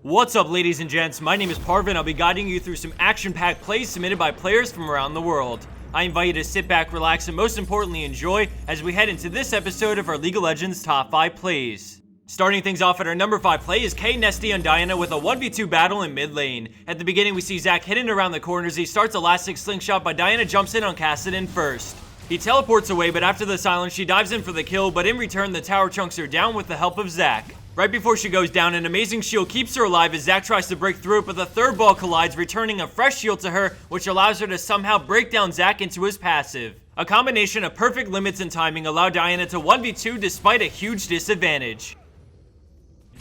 What's up, ladies and gents? My name is Parvin. I'll be guiding you through some action-packed plays submitted by players from around the world. I invite you to sit back, relax, and most importantly enjoy as we head into this episode of our League of Legends Top 5 Plays. Starting things off at our number 5 play is K Nhesty on Diana with a 1v2 battle in mid lane. At the beginning we see Zac hidden around the corners. He starts Elastic Slingshot, but Diana jumps in on Kassadin first. He teleports away, but after the silence she dives in for the kill, but in return the tower chunks her down with the help of Zac. Right before she goes down, an amazing shield keeps her alive as Zac tries to break through it, but the third ball collides, returning a fresh shield to her, which allows her to somehow break down Zac into his passive. A combination of perfect limits and timing allow Diana to 1v2 despite a huge disadvantage.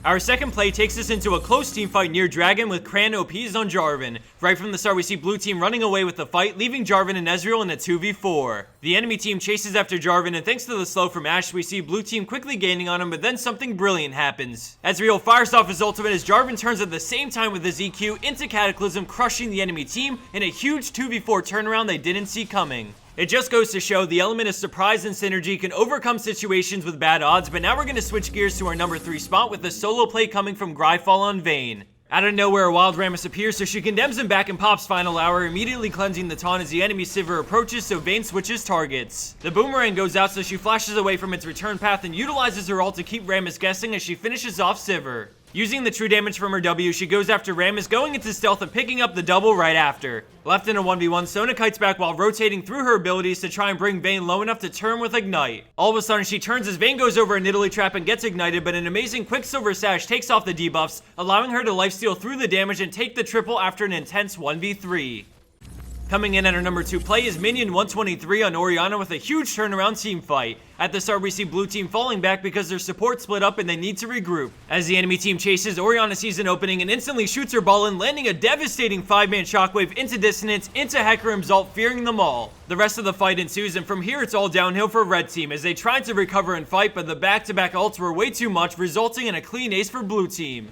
Our second play takes us into a close team fight near Dragon with CranOpz on Jarvan. Right from the start we see blue team running away with the fight, leaving Jarvan and Ezreal in a 2v4. The enemy team chases after Jarvan, and thanks to the slow from Ashe we see blue team quickly gaining on him, but then something brilliant happens. Ezreal fires off his ultimate as Jarvan turns at the same time with his EQ into Cataclysm, crushing the enemy team in a huge 2v4 turnaround they didn't see coming. It just goes to show the element of surprise and synergy can overcome situations with bad odds, but now we're going to switch gears to our number 3 spot with a solo play coming from Grifal on Vayne. Out of nowhere, a wild Rammus appears, so she condemns him back in Pop's final hour, immediately cleansing the taunt as the enemy Sivir approaches, so Vayne switches targets. The boomerang goes out, so she flashes away from its return path and utilizes her ult to keep Rammus guessing as she finishes off Sivir. Using the true damage from her W, she goes after Rammus, going into stealth and picking up the double right after. Left in a 1v1, Sona kites back while rotating through her abilities to try and bring Vayne low enough to turn with Ignite. All of a sudden, she turns as Vayne goes over a Nidalee trap and gets ignited, but an amazing Quicksilver Sash takes off the debuffs, allowing her to lifesteal through the damage and take the triple after an intense 1v3. Coming in at our number 2 play is Minion 123 on Orianna with a huge turnaround team fight. At the start we see blue team falling back because their support split up and they need to regroup. As the enemy team chases, Orianna sees an opening and instantly shoots her ball in, landing a devastating 5-man shockwave into dissonance into Hecarim's ult, fearing them all. The rest of the fight ensues, and from here it's all downhill for red team as they tried to recover and fight, but the back-to-back ults were way too much, resulting in a clean ace for blue team.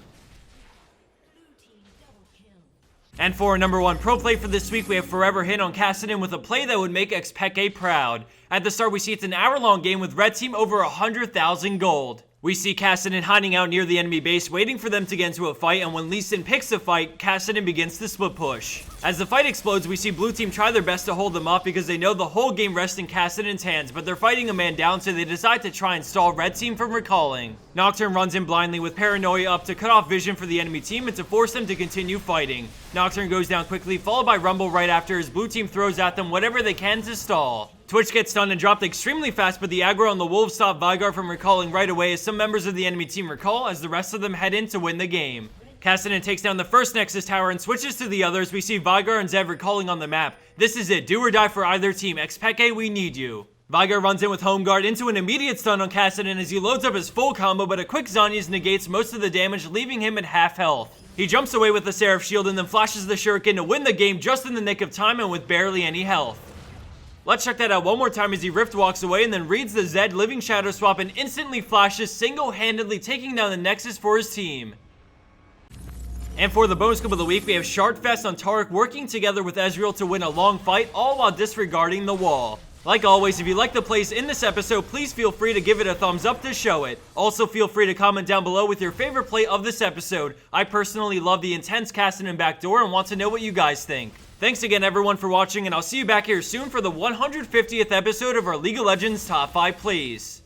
And for our number 1 pro play for this week, we have foreverhin on Kassadin with a play that would make Xpeke proud. At the start, we see it's an hour-long game with red team over 100,000 gold. We see Kassadin hiding out near the enemy base, waiting for them to get into a fight, and when Lee Sin picks a fight, Kassadin begins to split push. As the fight explodes, we see blue team try their best to hold them off because they know the whole game rests in Kassadin's hands, but they're fighting a man down, so they decide to try and stall red team from recalling. Nocturne runs in blindly with Paranoia up to cut off vision for the enemy team and to force them to continue fighting. Nocturne goes down quickly, followed by Rumble right after as blue team throws at them whatever they can to stall. Twitch gets stunned and dropped extremely fast, but the aggro on the wolves stop Veigar from recalling right away as some members of the enemy team recall as the rest of them head in to win the game. Kassadin takes down the first Nexus tower and switches to the others. We see Veigar and Zev recalling on the map. This is it, do or die for either team. Xpeke, we need you. Veigar runs in with Home Guard into an immediate stun on Kassadin as he loads up his full combo, but a quick Zhonya's negates most of the damage, leaving him at half health. He jumps away with the Seraph shield and then flashes the Shuriken to win the game just in the nick of time and with barely any health. Let's check that out one more time as he Rift walks away and then reads the Zed Living Shadow swap and instantly flashes, single-handedly taking down the Nexus for his team. And for the bonus scoop of the week, we have Shartfest on Taric working together with Ezreal to win a long fight, all while disregarding the wall. Like always, if you like the plays in this episode, please feel free to give it a thumbs up to show it. Also, feel free to comment down below with your favorite play of this episode. I personally love the intense Kassadin backdoor and want to know what you guys think. Thanks again everyone for watching, and I'll see you back here soon for the 150th episode of our League of Legends Top 5 Plays.